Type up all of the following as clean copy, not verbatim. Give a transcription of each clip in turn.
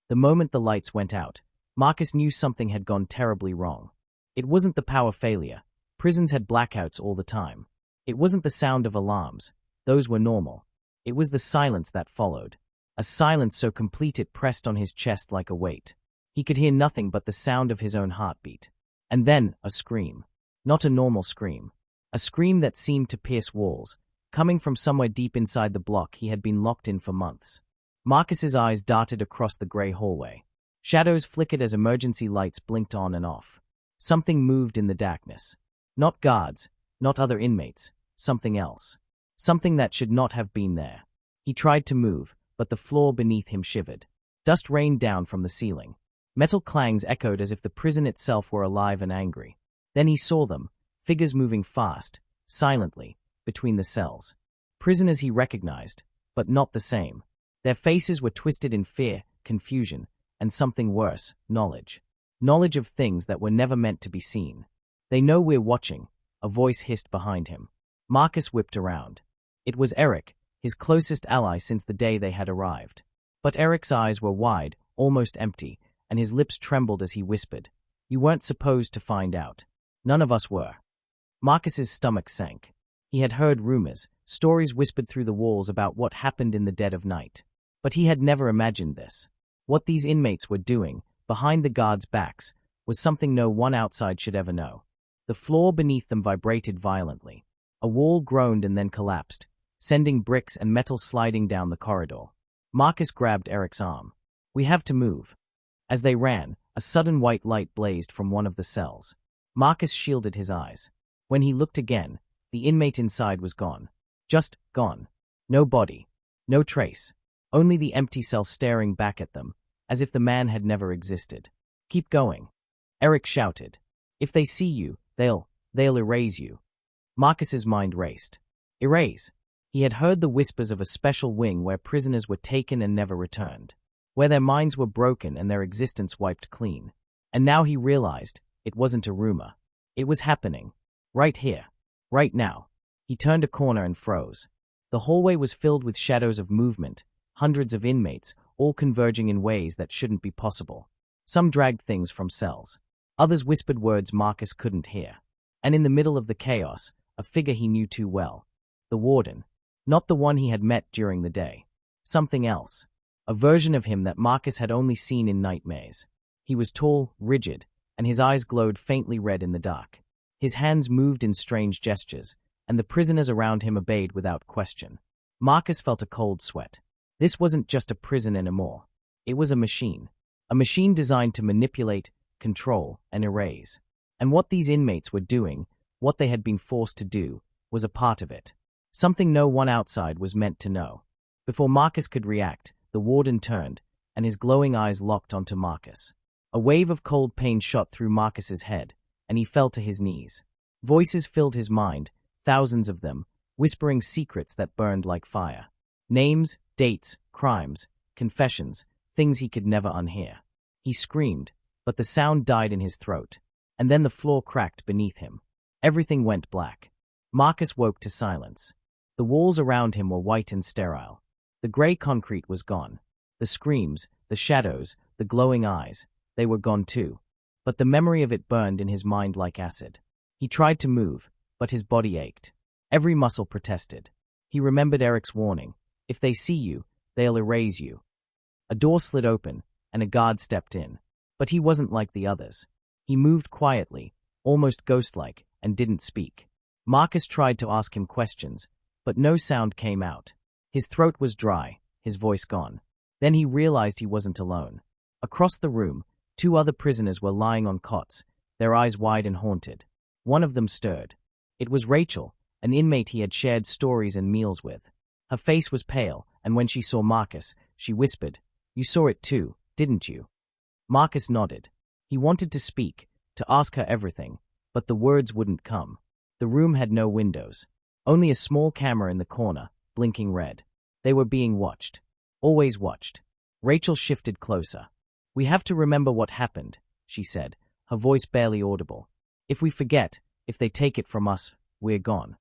The moment the lights went out, Marcus knew something had gone terribly wrong. It wasn't the power failure. Prisons had blackouts all the time. It wasn't the sound of alarms. Those were normal. It was the silence that followed. A silence so complete it pressed on his chest like a weight. He could hear nothing but the sound of his own heartbeat. And then, a scream. Not a normal scream. A scream that seemed to pierce walls, coming from somewhere deep inside the block he had been locked in for months. Marcus's eyes darted across the gray hallway. Shadows flickered as emergency lights blinked on and off. Something moved in the darkness. Not guards, not other inmates, something else. Something that should not have been there. He tried to move, but the floor beneath him shivered. Dust rained down from the ceiling. Metal clangs echoed as if the prison itself were alive and angry. Then he saw them, figures moving fast, silently, between the cells. Prisoners he recognized, but not the same. Their faces were twisted in fear, confusion, and something worse, knowledge. Knowledge of things that were never meant to be seen. "They know we're watching," a voice hissed behind him. Marcus whipped around. It was Eric, his closest ally since the day they had arrived. But Eric's eyes were wide, almost empty, and his lips trembled as he whispered, "You weren't supposed to find out. None of us were." Marcus's stomach sank. He had heard rumors, stories whispered through the walls about what happened in the dead of night. But he had never imagined this. What these inmates were doing, behind the guards' backs, was something no one outside should ever know. The floor beneath them vibrated violently. A wall groaned and then collapsed, sending bricks and metal sliding down the corridor. Marcus grabbed Eric's arm. "We have to move." As they ran, a sudden white light blazed from one of the cells. Marcus shielded his eyes. When he looked again, the inmate inside was gone. Just gone. No body. No trace. Only the empty cell staring back at them, as if the man had never existed. "Keep going," Eric shouted. "If they see you, they'll erase you." Marcus's mind raced. Erase. He had heard the whispers of a special wing where prisoners were taken and never returned, where their minds were broken and their existence wiped clean. And now he realized it wasn't a rumor. It was happening. Right here. Right now. He turned a corner and froze. The hallway was filled with shadows of movement, hundreds of inmates, all converging in ways that shouldn't be possible. Some dragged things from cells. Others whispered words Marcus couldn't hear. And in the middle of the chaos, a figure he knew too well. The warden. Not the one he had met during the day. Something else. A version of him that Marcus had only seen in nightmares. He was tall, rigid, and his eyes glowed faintly red in the dark. His hands moved in strange gestures, and the prisoners around him obeyed without question. Marcus felt a cold sweat. This wasn't just a prison anymore. It was a machine. A machine designed to manipulate, control, and erase. And what these inmates were doing, what they had been forced to do, was a part of it. Something no one outside was meant to know. Before Marcus could react, the warden turned, and his glowing eyes locked onto Marcus. A wave of cold pain shot through Marcus's head, and he fell to his knees. Voices filled his mind, thousands of them, whispering secrets that burned like fire. Names, dates, crimes, confessions, things he could never unhear. He screamed, but the sound died in his throat, and then the floor cracked beneath him. Everything went black. Marcus woke to silence. The walls around him were white and sterile. The gray concrete was gone. The screams, the shadows, the glowing eyes, they were gone too. But the memory of it burned in his mind like acid. He tried to move, but his body ached. Every muscle protested. He remembered Eric's warning. If they see you, they'll erase you. A door slid open, and a guard stepped in. But he wasn't like the others. He moved quietly, almost ghost-like, and didn't speak. Marcus tried to ask him questions, but no sound came out. His throat was dry, his voice gone. Then he realized he wasn't alone. Across the room, 2 other prisoners were lying on cots, their eyes wide and haunted. One of them stirred. It was Rachel, an inmate he had shared stories and meals with. Her face was pale, and when she saw Marcus, she whispered, "You saw it too, didn't you?" Marcus nodded. He wanted to speak, to ask her everything, but the words wouldn't come. The room had no windows. Only a small camera in the corner, blinking red. They were being watched. Always watched. Rachel shifted closer. "We have to remember what happened," she said, her voice barely audible. "If we forget, if they take it from us, we're gone."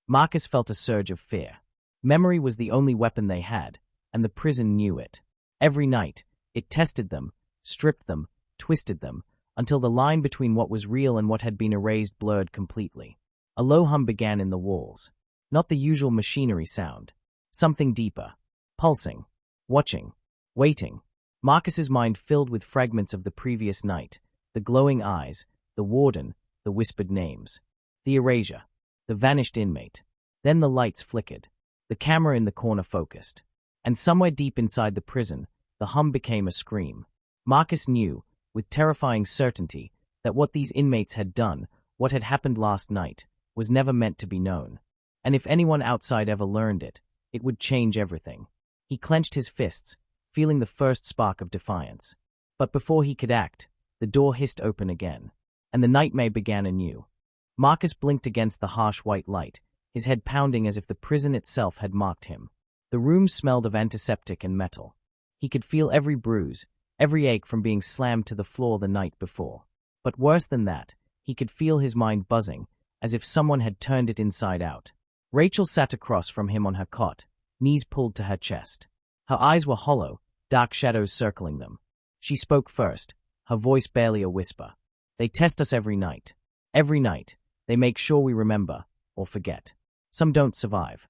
Marcus felt a surge of fear. Memory was the only weapon they had, and the prison knew it. Every night, It tested them, stripped them, twisted them, until the line between what was real and what had been erased blurred completely. A low hum began in the walls. Not the usual machinery sound. Something deeper. Pulsing. Watching. Waiting. Marcus's mind filled with fragments of the previous night. The glowing eyes. The warden. The whispered names. The erasure. The vanished inmate. Then the lights flickered. The camera in the corner focused. And somewhere deep inside the prison, the hum became a scream. Marcus knew, with terrifying certainty, that what these inmates had done, what had happened last night, was never meant to be known. And if anyone outside ever learned it, it would change everything. He clenched his fists, feeling the first spark of defiance. But before he could act, the door hissed open again, and the nightmare began anew. Marcus blinked against the harsh white light, his head pounding as if the prison itself had mocked him. The room smelled of antiseptic and metal. He could feel every bruise, every ache from being slammed to the floor the night before. But worse than that, he could feel his mind buzzing, as if someone had turned it inside out. Rachel sat across from him on her cot, knees pulled to her chest. Her eyes were hollow, dark shadows circling them. She spoke first, her voice barely a whisper. They test us every night. Every night, they make sure we remember, or forget. Some don't survive.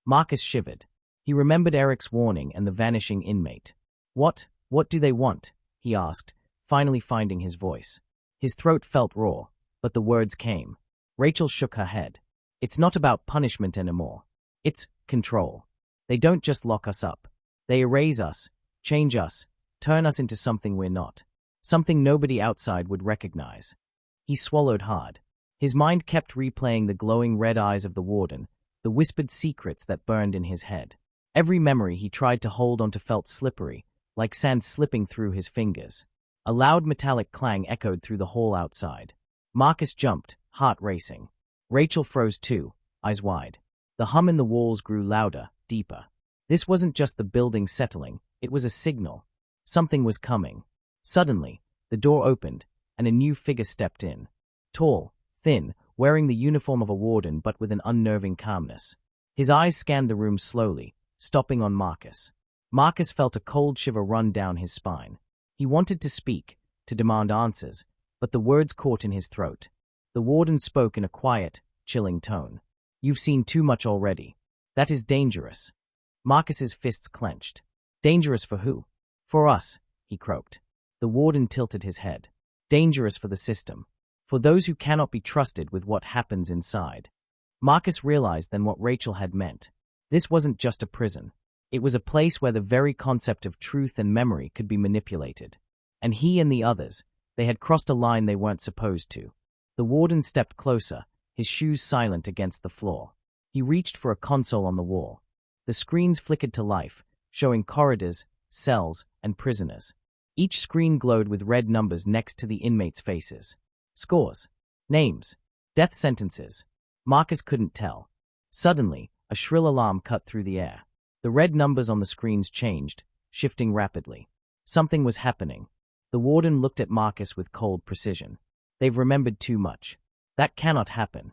Marcus shivered. He remembered Eric's warning and the vanishing inmate. What do they want? He asked, finally finding his voice. His throat felt raw, but the words came. Rachel shook her head. It's not about punishment anymore. It's control. They don't just lock us up. They erase us, change us, turn us into something we're not. Something nobody outside would recognize. He swallowed hard. His mind kept replaying the glowing red eyes of the warden, the whispered secrets that burned in his head. Every memory he tried to hold onto felt slippery, like sand slipping through his fingers. A loud metallic clang echoed through the hall outside. Marcus jumped, heart racing. Rachel froze too, eyes wide. The hum in the walls grew louder, deeper. This wasn't just the building settling, it was a signal. Something was coming. Suddenly, the door opened, and a new figure stepped in. Tall, thin, wearing the uniform of a warden but with an unnerving calmness. His eyes scanned the room slowly, stopping on Marcus. Marcus felt a cold shiver run down his spine. He wanted to speak, to demand answers, but the words caught in his throat. The warden spoke in a quiet, chilling tone. You've seen too much already. That is dangerous. Marcus's fists clenched. Dangerous for who? For us, he croaked. The warden tilted his head. Dangerous for the system. For those who cannot be trusted with what happens inside. Marcus realized then what Rachel had meant. This wasn't just a prison. It was a place where the very concept of truth and memory could be manipulated. And he and the others, they had crossed a line they weren't supposed to. The warden stepped closer, his shoes silent against the floor. He reached for a console on the wall. The screens flickered to life, showing corridors, cells, and prisoners. Each screen glowed with red numbers next to the inmates' faces. Scores. Names. Death sentences. Marcus couldn't tell. Suddenly, a shrill alarm cut through the air. The red numbers on the screens changed, shifting rapidly. Something was happening. The warden looked at Marcus with cold precision. They've remembered too much. That cannot happen.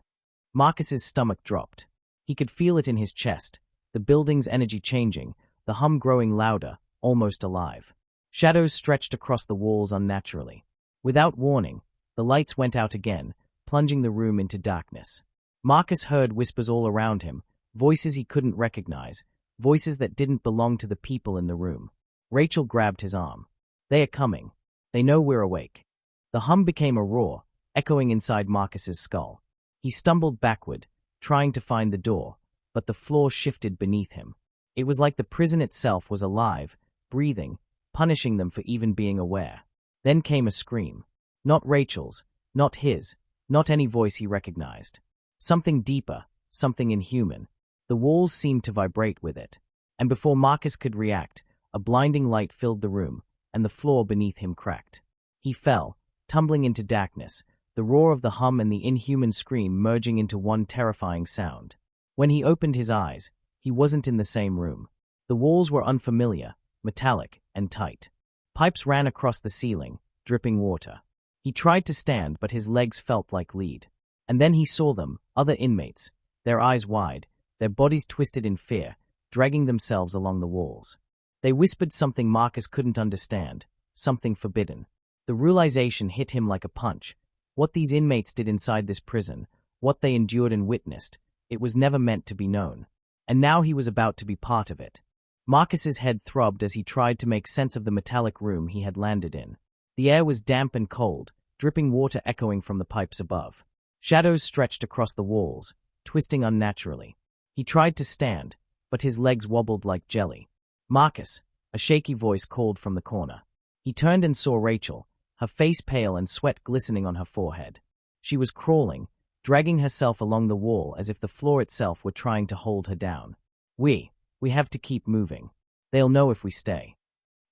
Marcus's stomach dropped. He could feel it in his chest, the building's energy changing, the hum growing louder, almost alive. Shadows stretched across the walls unnaturally. Without warning, the lights went out again, plunging the room into darkness. Marcus heard whispers all around him, voices he couldn't recognize, voices that didn't belong to the people in the room. Rachel grabbed his arm. They are coming. They know we're awake. The hum became a roar, echoing inside Marcus's skull. He stumbled backward, trying to find the door, but the floor shifted beneath him. It was like the prison itself was alive, breathing, punishing them for even being aware. Then came a scream. Not Rachel's, not his, not any voice he recognized. Something deeper, something inhuman. The walls seemed to vibrate with it. And before Marcus could react, a blinding light filled the room, and the floor beneath him cracked. He fell, tumbling into darkness, the roar of the hum and the inhuman scream merging into one terrifying sound. When he opened his eyes, he wasn't in the same room. The walls were unfamiliar, metallic, and tight. Pipes ran across the ceiling, dripping water. He tried to stand, but his legs felt like lead. And then he saw them, other inmates, their eyes wide, their bodies twisted in fear, dragging themselves along the walls. They whispered something Marcus couldn't understand, something forbidden. The realization hit him like a punch. What these inmates did inside this prison, what they endured and witnessed, it was never meant to be known. And now he was about to be part of it. Marcus's head throbbed as he tried to make sense of the metallic room he had landed in. The air was damp and cold, dripping water echoing from the pipes above. Shadows stretched across the walls, twisting unnaturally. He tried to stand, but his legs wobbled like jelly. "Marcus," a shaky voice called from the corner. He turned and saw Rachel, her face pale and sweat glistening on her forehead. She was crawling, dragging herself along the wall as if the floor itself were trying to hold her down. We have to keep moving. They'll know if we stay."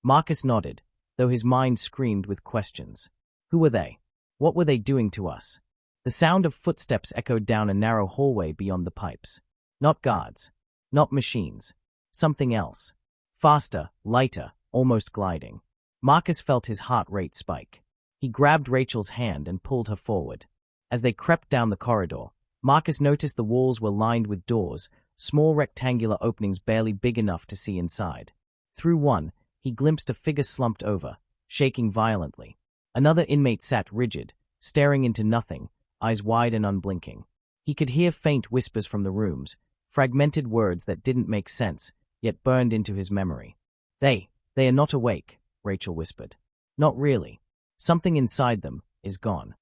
Marcus nodded, though his mind screamed with questions. Who were they? What were they doing to us? The sound of footsteps echoed down a narrow hallway beyond the pipes. Not guards. Not machines. Something else. Faster, lighter, almost gliding. Marcus felt his heart rate spike. He grabbed Rachel's hand and pulled her forward. As they crept down the corridor, Marcus noticed the walls were lined with doors, small rectangular openings barely big enough to see inside. Through one, he glimpsed a figure slumped over, shaking violently. Another inmate sat rigid, staring into nothing, eyes wide and unblinking. He could hear faint whispers from the rooms, fragmented words that didn't make sense, yet burned into his memory. They are not awake," Rachel whispered. "Not really. Something inside them is gone."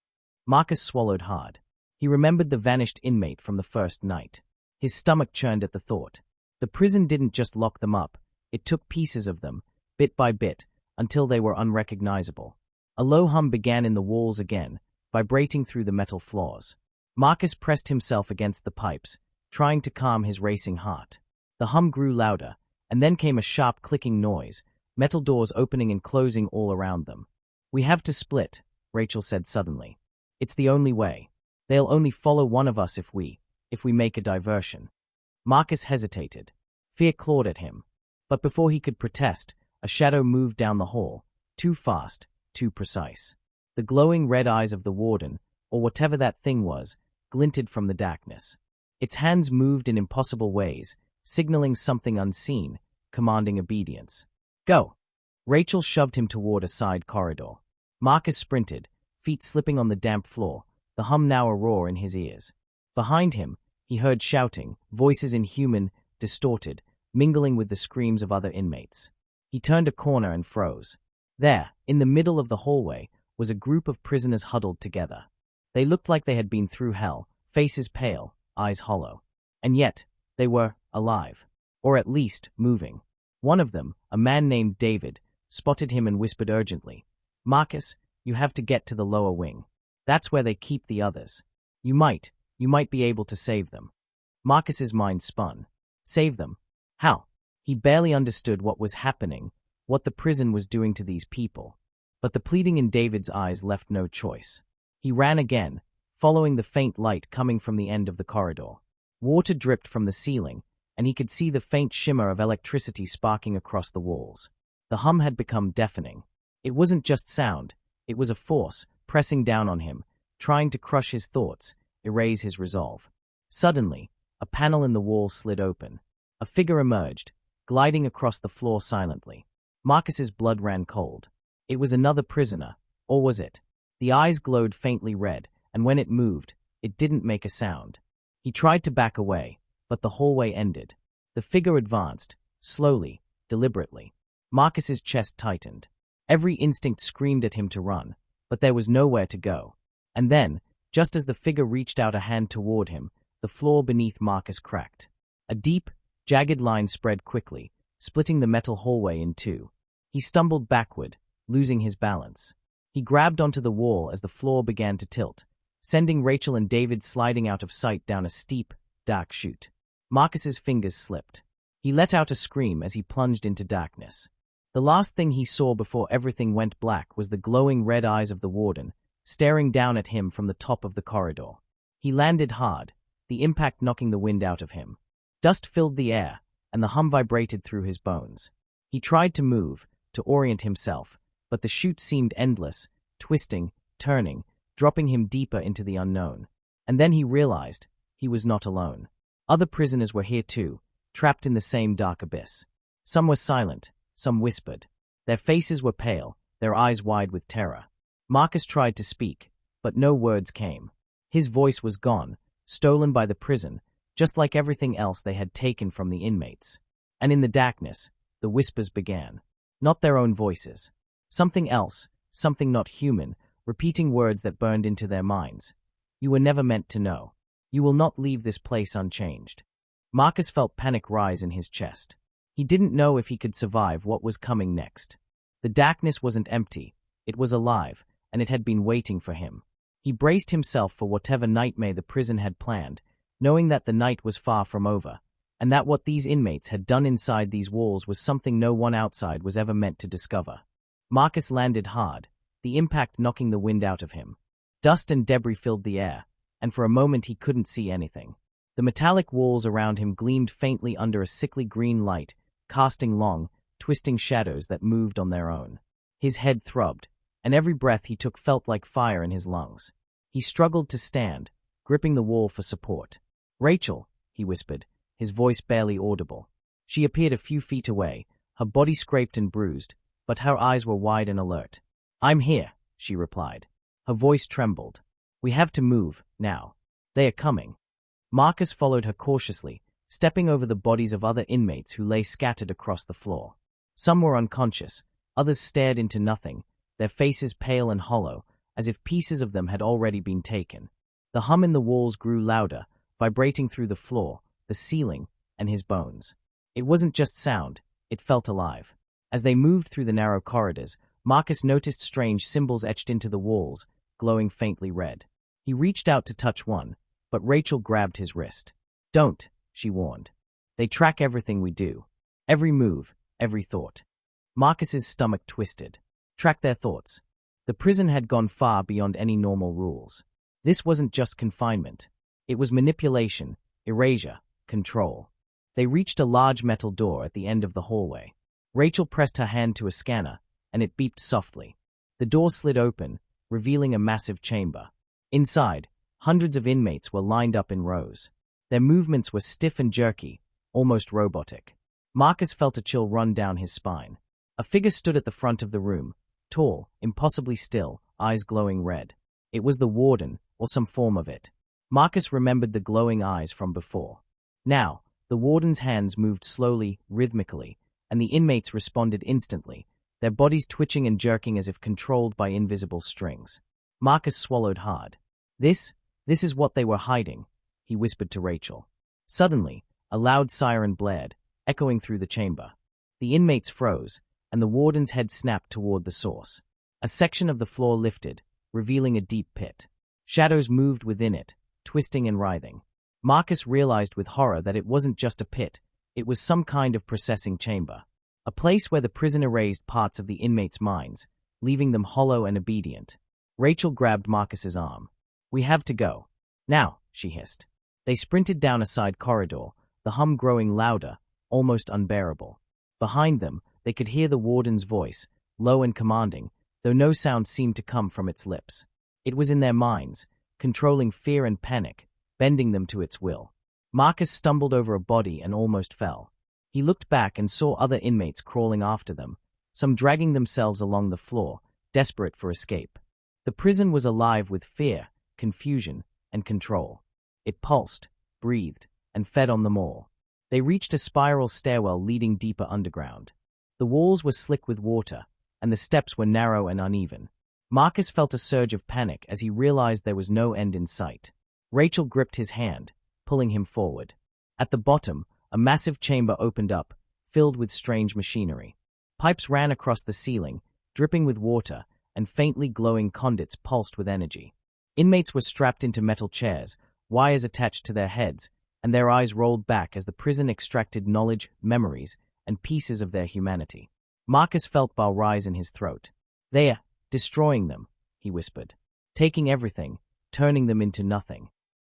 Marcus swallowed hard. He remembered the vanished inmate from the first night. His stomach churned at the thought. The prison didn't just lock them up, it took pieces of them, bit by bit, until they were unrecognizable. A low hum began in the walls again, vibrating through the metal floors. Marcus pressed himself against the pipes, trying to calm his racing heart. The hum grew louder, and then came a sharp clicking noise, metal doors opening and closing all around them. "We have to split," Rachel said suddenly. "It's the only way. They'll only follow one of us if we make a diversion." Marcus hesitated. Fear clawed at him. But before he could protest, a shadow moved down the hall, too fast, too precise. The glowing red eyes of the warden, or whatever that thing was, glinted from the darkness. Its hands moved in impossible ways, signaling something unseen, commanding obedience. "Go!" Rachel shoved him toward a side corridor. Marcus sprinted, feet slipping on the damp floor, the hum now a roar in his ears. Behind him, he heard shouting, voices inhuman, distorted, mingling with the screams of other inmates. He turned a corner and froze. There, in the middle of the hallway, was a group of prisoners huddled together. They looked like they had been through hell, faces pale, eyes hollow. And yet, they were alive. Or at least, moving. One of them, a man named David, spotted him and whispered urgently, "Marcus, you have to get to the lower wing. That's where they keep the others. You might be able to save them." Marcus's mind spun. Save them? How? He barely understood what was happening, what the prison was doing to these people. But the pleading in David's eyes left no choice. He ran again, following the faint light coming from the end of the corridor. Water dripped from the ceiling, and he could see the faint shimmer of electricity sparking across the walls. The hum had become deafening. It wasn't just sound, it was a force, pressing down on him, trying to crush his thoughts, erase his resolve. Suddenly, a panel in the wall slid open. A figure emerged, gliding across the floor silently. Marcus's blood ran cold. It was another prisoner, or was it? The eyes glowed faintly red, and when it moved, it didn't make a sound. He tried to back away, but the hallway ended. The figure advanced, slowly, deliberately. Marcus's chest tightened. Every instinct screamed at him to run, but there was nowhere to go. And then, just as the figure reached out a hand toward him, the floor beneath Marcus cracked. A deep, jagged line spread quickly, splitting the metal hallway in two. He stumbled backward, losing his balance. He grabbed onto the wall as the floor began to tilt, sending Rachel and David sliding out of sight down a steep, dark chute. Marcus's fingers slipped. He let out a scream as he plunged into darkness. The last thing he saw before everything went black was the glowing red eyes of the warden, staring down at him from the top of the corridor. He landed hard, the impact knocking the wind out of him. Dust filled the air, and the hum vibrated through his bones. He tried to move, to orient himself, but the chute seemed endless, twisting, turning, dropping him deeper into the unknown. And then he realized he was not alone. Other prisoners were here too, trapped in the same dark abyss. Some were silent, some whispered. Their faces were pale, their eyes wide with terror. Marcus tried to speak, but no words came. His voice was gone, stolen by the prison, just like everything else they had taken from the inmates. And in the darkness, the whispers began. Not their own voices. Something else, something not human, repeating words that burned into their minds. You were never meant to know. You will not leave this place unchanged. Marcus felt panic rise in his chest. He didn't know if he could survive what was coming next. The darkness wasn't empty, it was alive, and it had been waiting for him. He braced himself for whatever nightmare the prison had planned, knowing that the night was far from over, and that what these inmates had done inside these walls was something no one outside was ever meant to discover. Marcus landed hard, the impact knocking the wind out of him. Dust and debris filled the air, and for a moment he couldn't see anything. The metallic walls around him gleamed faintly under a sickly green light, casting long, twisting shadows that moved on their own. His head throbbed, and every breath he took felt like fire in his lungs. He struggled to stand, gripping the wall for support. "Rachel," he whispered, his voice barely audible. She appeared a few feet away, her body scraped and bruised, but her eyes were wide and alert. "I'm here," she replied. Her voice trembled. "We have to move, now. They are coming." Marcus followed her cautiously, stepping over the bodies of other inmates who lay scattered across the floor. Some were unconscious, others stared into nothing, their faces pale and hollow, as if pieces of them had already been taken. The hum in the walls grew louder, vibrating through the floor, the ceiling, and his bones. It wasn't just sound, it felt alive. As they moved through the narrow corridors, Marcus noticed strange symbols etched into the walls, glowing faintly red. He reached out to touch one, but Rachel grabbed his wrist. "Don't," she warned. "They track everything we do. Every move, every thought." Marcus's stomach twisted. Track their thoughts. The prison had gone far beyond any normal rules. This wasn't just confinement. It was manipulation, erasure, control. They reached a large metal door at the end of the hallway. Rachel pressed her hand to a scanner, and it beeped softly. The door slid open, revealing a massive chamber. Inside, hundreds of inmates were lined up in rows. Their movements were stiff and jerky, almost robotic. Marcus felt a chill run down his spine. A figure stood at the front of the room, tall, impossibly still, eyes glowing red. It was the warden, or some form of it. Marcus remembered the glowing eyes from before. Now, the warden's hands moved slowly, rhythmically, and the inmates responded instantly, their bodies twitching and jerking as if controlled by invisible strings. Marcus swallowed hard. This is what they were hiding," he whispered to Rachel. Suddenly, a loud siren blared, echoing through the chamber. The inmates froze, and the warden's head snapped toward the source. A section of the floor lifted, revealing a deep pit. Shadows moved within it, twisting and writhing. Marcus realized with horror that it wasn't just a pit, it was some kind of processing chamber. A place where the prison erased parts of the inmates' minds, leaving them hollow and obedient. Rachel grabbed Marcus's arm. "We have to go. Now," she hissed. They sprinted down a side corridor, the hum growing louder, almost unbearable. Behind them, they could hear the warden's voice, low and commanding, though no sound seemed to come from its lips. It was in their minds, controlling fear and panic, bending them to its will. Marcus stumbled over a body and almost fell. He looked back and saw other inmates crawling after them, some dragging themselves along the floor, desperate for escape. The prison was alive with fear, confusion, and control. It pulsed, breathed, and fed on them all. They reached a spiral stairwell leading deeper underground. The walls were slick with water, and the steps were narrow and uneven. Marcus felt a surge of panic as he realized there was no end in sight. Rachel gripped his hand, pulling him forward. At the bottom, a massive chamber opened up, filled with strange machinery. Pipes ran across the ceiling, dripping with water, and faintly glowing conduits pulsed with energy. Inmates were strapped into metal chairs, wires attached to their heads, and their eyes rolled back as the prison extracted knowledge, memories, and pieces of their humanity. Marcus felt bile rise in his throat. "They are destroying them," he whispered. "Taking everything, turning them into nothing."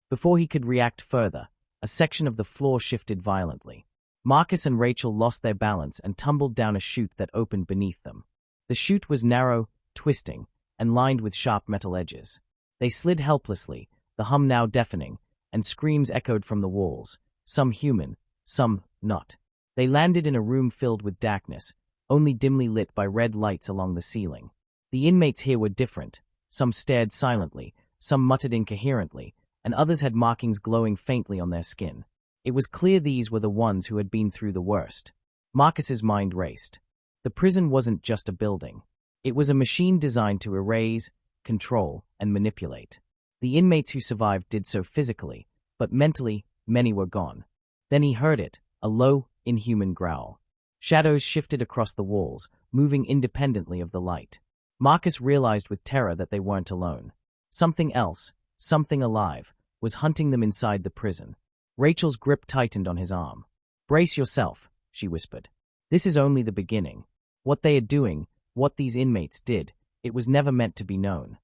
Before he could react further, a section of the floor shifted violently. Marcus and Rachel lost their balance and tumbled down a chute that opened beneath them. The chute was narrow, twisting, and lined with sharp metal edges. They slid helplessly, the hum now deafening, and screams echoed from the walls, some human, some not. They landed in a room filled with darkness, only dimly lit by red lights along the ceiling. The inmates here were different. Some stared silently, some muttered incoherently, and others had markings glowing faintly on their skin. It was clear these were the ones who had been through the worst. Marcus's mind raced. The prison wasn't just a building. It was a machine designed to erase, control, and manipulate. The inmates who survived did so physically, but mentally, many were gone. Then he heard it, a low, inhuman growl. Shadows shifted across the walls, moving independently of the light. Marcus realized with terror that they weren't alone. Something else, something alive, was hunting them inside the prison. Rachel's grip tightened on his arm. "Brace yourself," she whispered. "This is only the beginning. What they are doing, what these inmates did, it was never meant to be known."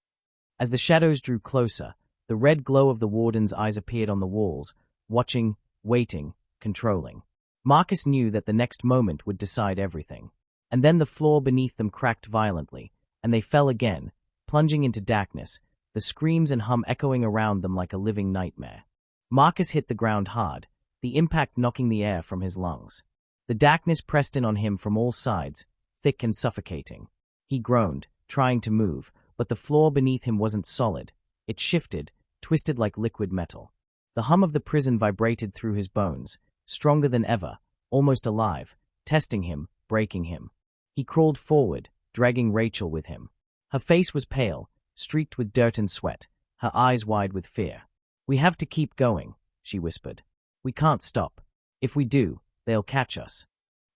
As the shadows drew closer, the red glow of the warden's eyes appeared on the walls, watching, waiting, controlling. Marcus knew that the next moment would decide everything. And then the floor beneath them cracked violently, and they fell again, plunging into darkness, the screams and hum echoing around them like a living nightmare. Marcus hit the ground hard, the impact knocking the air from his lungs. The darkness pressed in on him from all sides, thick and suffocating. He groaned, trying to move, but the floor beneath him wasn't solid. It shifted, twisted like liquid metal. The hum of the prison vibrated through his bones, stronger than ever, almost alive, testing him, breaking him. He crawled forward, dragging Rachel with him. Her face was pale, streaked with dirt and sweat, her eyes wide with fear. "We have to keep going," she whispered. "We can't stop. If we do, they'll catch us."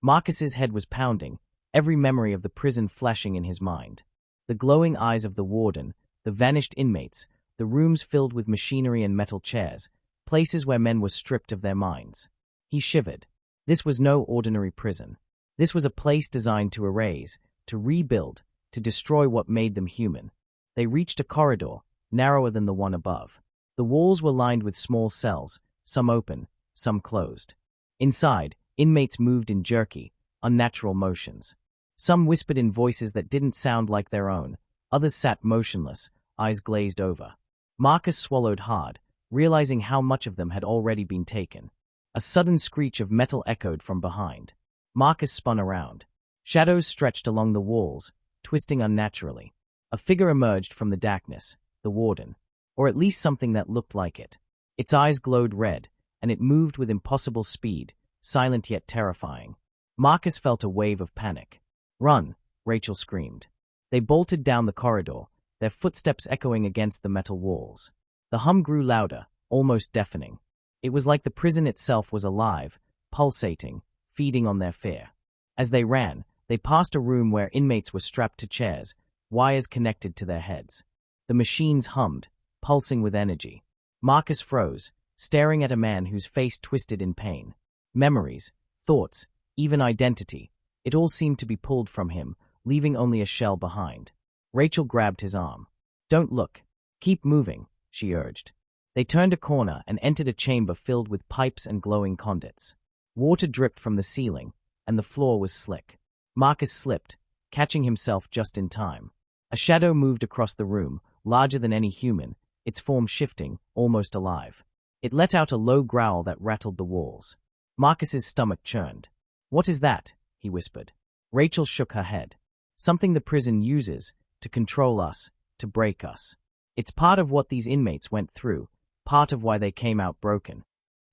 Marcus's head was pounding, every memory of the prison flashing in his mind. The glowing eyes of the warden, the vanished inmates, the rooms filled with machinery and metal chairs, places where men were stripped of their minds. He shivered. This was no ordinary prison. This was a place designed to erase, to rebuild, to destroy what made them human. They reached a corridor, narrower than the one above. The walls were lined with small cells, some open, some closed. Inside, inmates moved in jerky, unnatural motions. Some whispered in voices that didn't sound like their own. Others sat motionless, eyes glazed over. Marcus swallowed hard, realizing how much of them had already been taken. A sudden screech of metal echoed from behind. Marcus spun around. Shadows stretched along the walls, twisting unnaturally. A figure emerged from the darkness, the warden, or at least something that looked like it. Its eyes glowed red, and it moved with impossible speed, silent yet terrifying. Marcus felt a wave of panic. "Run!" Rachel screamed. They bolted down the corridor, their footsteps echoing against the metal walls. The hum grew louder, almost deafening. It was like the prison itself was alive, pulsating, feeding on their fear. As they ran, they passed a room where inmates were strapped to chairs, wires connected to their heads. The machines hummed, pulsing with energy. Marcus froze, staring at a man whose face twisted in pain. Memories, thoughts, even identity, it all seemed to be pulled from him, leaving only a shell behind. Rachel grabbed his arm. "Don't look. Keep moving," she urged. They turned a corner and entered a chamber filled with pipes and glowing conduits. Water dripped from the ceiling, and the floor was slick. Marcus slipped, catching himself just in time. A shadow moved across the room, larger than any human, its form shifting, almost alive. It let out a low growl that rattled the walls. Marcus's stomach churned. "What is that?" he whispered. Rachel shook her head. "Something the prison uses, to control us, to break us. It's part of what these inmates went through, part of why they came out broken."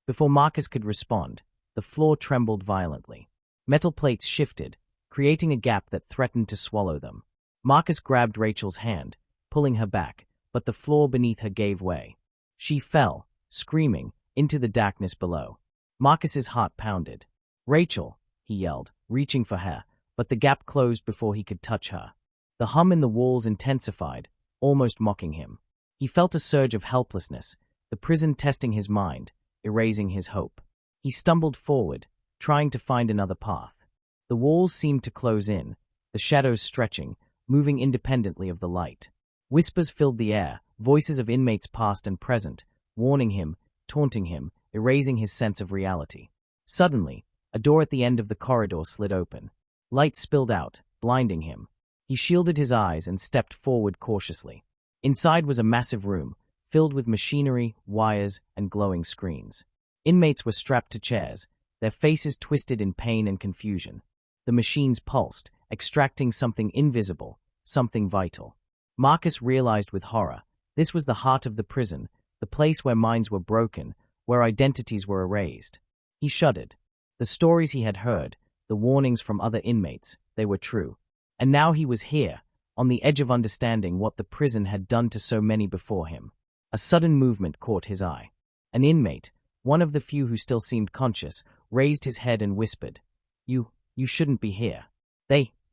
Before Marcus could respond, the floor trembled violently. Metal plates shifted, creating a gap that threatened to swallow them. Marcus grabbed Rachel's hand, pulling her back, but the floor beneath her gave way. She fell, screaming, into the darkness below. Marcus's heart pounded. "Rachel," he yelled, reaching for her, but the gap closed before he could touch her. The hum in the walls intensified, almost mocking him. He felt a surge of helplessness, the prison testing his mind, erasing his hope. He stumbled forward, trying to find another path. The walls seemed to close in, the shadows stretching, moving independently of the light. Whispers filled the air, voices of inmates past and present, warning him, taunting him, erasing his sense of reality. Suddenly, a door at the end of the corridor slid open. Light spilled out, blinding him. He shielded his eyes and stepped forward cautiously. Inside was a massive room, filled with machinery, wires, and glowing screens. Inmates were strapped to chairs, their faces twisted in pain and confusion. The machines pulsed, extracting something invisible, something vital. Marcus realized with horror, this was the heart of the prison, the place where minds were broken, where identities were erased. He shuddered. The stories he had heard, the warnings from other inmates, they were true. And now he was here, on the edge of understanding what the prison had done to so many before him. A sudden movement caught his eye. An inmate, one of the few who still seemed conscious, raised his head and whispered, You shouldn't be here.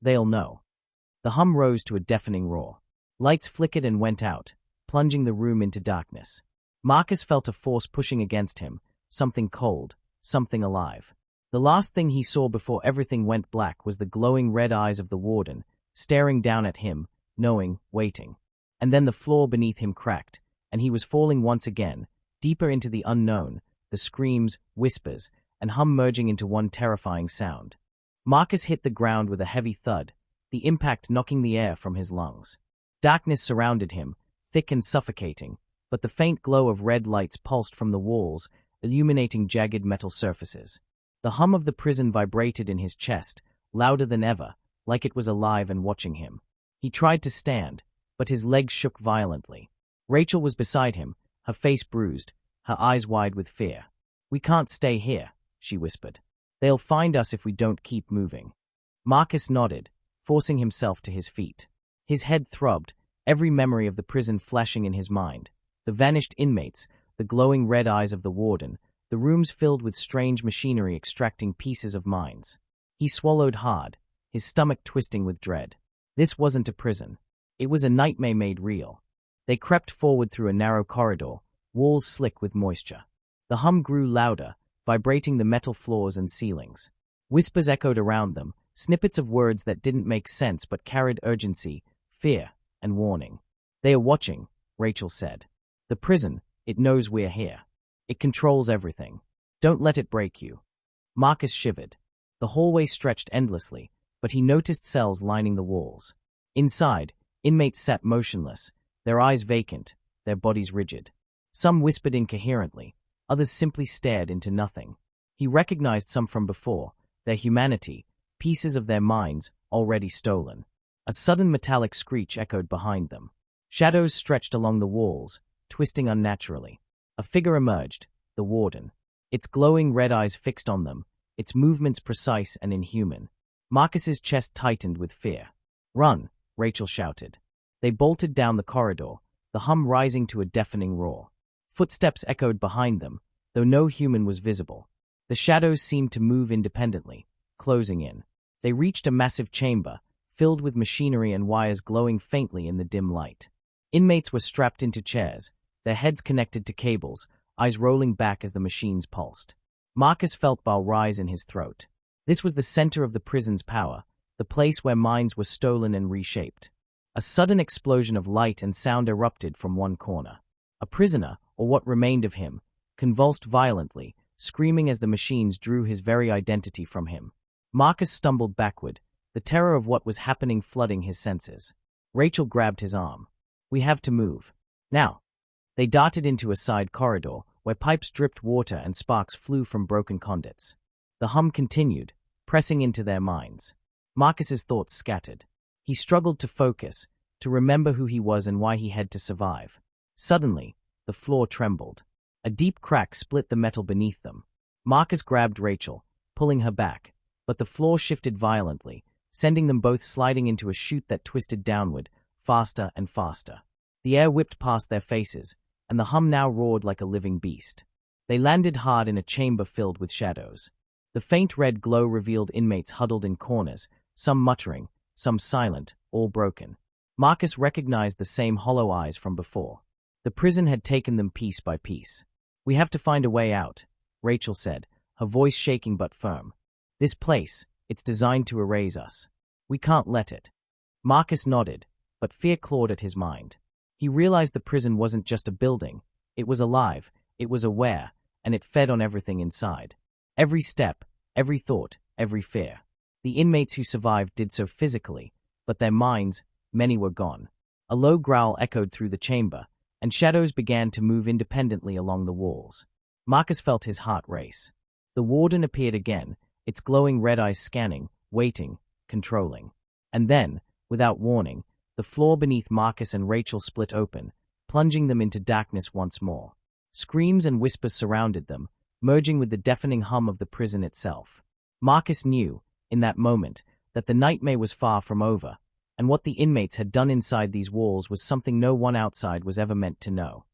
They'll know." The hum rose to a deafening roar. Lights flickered and went out, plunging the room into darkness. Marcus felt a force pushing against him, something cold, something alive. The last thing he saw before everything went black was the glowing red eyes of the warden, staring down at him, knowing, waiting. And then the floor beneath him cracked, and he was falling once again, deeper into the unknown, the screams, whispers, and hum merging into one terrifying sound. Marcus hit the ground with a heavy thud, the impact knocking the air from his lungs. Darkness surrounded him, thick and suffocating, but the faint glow of red lights pulsed from the walls, illuminating jagged metal surfaces. The hum of the prison vibrated in his chest, louder than ever, like it was alive and watching him. He tried to stand, but his legs shook violently. Rachel was beside him, her face bruised, her eyes wide with fear. "We can't stay here," she whispered. "They'll find us if we don't keep moving." Marcus nodded, forcing himself to his feet. His head throbbed, every memory of the prison flashing in his mind. The vanished inmates, the glowing red eyes of the warden, the rooms filled with strange machinery extracting pieces of minds. He swallowed hard, his stomach twisting with dread. This wasn't a prison. It was a nightmare made real. They crept forward through a narrow corridor, walls slick with moisture. The hum grew louder, vibrating the metal floors and ceilings. Whispers echoed around them, snippets of words that didn't make sense but carried urgency, fear, and warning. "They are watching," Rachel said. "The prison, it knows we're here. It controls everything. Don't let it break you." Marcus shivered. The hallway stretched endlessly, but he noticed cells lining the walls. Inside, inmates sat motionless, their eyes vacant, their bodies rigid. Some whispered incoherently, others simply stared into nothing. He recognized some from before, their humanity, pieces of their minds, already stolen. A sudden metallic screech echoed behind them. Shadows stretched along the walls, twisting unnaturally. A figure emerged, the warden. Its glowing red eyes fixed on them, its movements precise and inhuman. Marcus's chest tightened with fear. "Run," Rachel shouted. They bolted down the corridor, the hum rising to a deafening roar. Footsteps echoed behind them, though no human was visible. The shadows seemed to move independently, closing in. They reached a massive chamber, filled with machinery and wires glowing faintly in the dim light. Inmates were strapped into chairs, their heads connected to cables, eyes rolling back as the machines pulsed. Marcus felt bile rise in his throat. This was the center of the prison's power, the place where minds were stolen and reshaped. A sudden explosion of light and sound erupted from one corner. A prisoner, or what remained of him, convulsed violently, screaming as the machines drew his very identity from him. Marcus stumbled backward, the terror of what was happening flooding his senses. Rachel grabbed his arm. "We have to move. Now." They darted into a side corridor, where pipes dripped water and sparks flew from broken conduits. The hum continued, pressing into their minds. Marcus's thoughts scattered. He struggled to focus, to remember who he was and why he had to survive. Suddenly, the floor trembled. A deep crack split the metal beneath them. Marcus grabbed Rachel, pulling her back, but the floor shifted violently, sending them both sliding into a chute that twisted downward, faster and faster. The air whipped past their faces, and the hum now roared like a living beast. They landed hard in a chamber filled with shadows. The faint red glow revealed inmates huddled in corners, some muttering, some silent, all broken. Marcus recognized the same hollow eyes from before. The prison had taken them piece by piece. "We have to find a way out," Rachel said, her voice shaking but firm. "This place, it's designed to erase us. We can't let it." Marcus nodded, but fear clawed at his mind. He realized the prison wasn't just a building. It was alive, it was aware, and it fed on everything inside. Every step, every thought, every fear. The inmates who survived did so physically, but their minds, many were gone. A low growl echoed through the chamber, and shadows began to move independently along the walls. Marcus felt his heart race. The warden appeared again, its glowing red eyes scanning, waiting, controlling. And then, without warning, the floor beneath Marcus and Rachel split open, plunging them into darkness once more. Screams and whispers surrounded them, merging with the deafening hum of the prison itself. Marcus knew, in that moment, that the nightmare was far from over, and what the inmates had done inside these walls was something no one outside was ever meant to know.